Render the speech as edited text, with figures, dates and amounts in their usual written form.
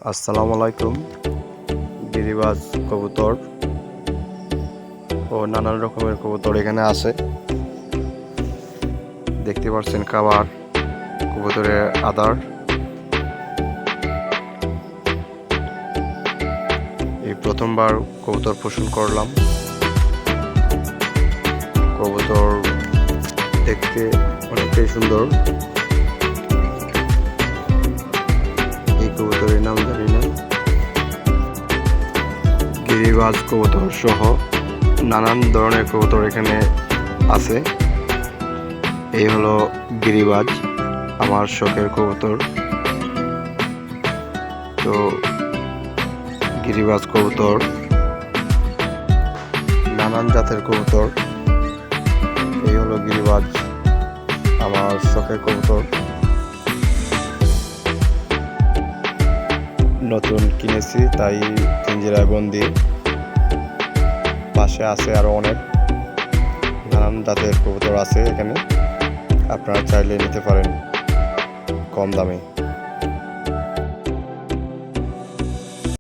আসসালামু আলাইকুম। গিরিবাজ কবুতর ও নানান রকমের কবুতর এখানে আছে। দেখতে পাচ্ছেন খাবার, কবুতরের আদার। এই প্রথমবার কবুতর পোষণ করলাম। কবুতর দেখতে অনেকটাই সুন্দর। এই কবুতরের নাম জানি না। গিরিবাজ কবুতর সহ নানান ধরনের কবুতর এখানে আছে। এই হলো গিরিবাজ, আমার শখের কবুতর। তো গিরিবাজ কবুতর, নানান জাতের কবুতর। এই হলো গিরিবাজ, আমার শখের কবুতর। নতুন কিনেছি, তাই পিঞ্জিরায় বন্দি। পাশে আছে আরো অনেক নানান জাতের কবুতর আছে এখানে। আপনারা চাইলে নিতে পারেন কম দামে।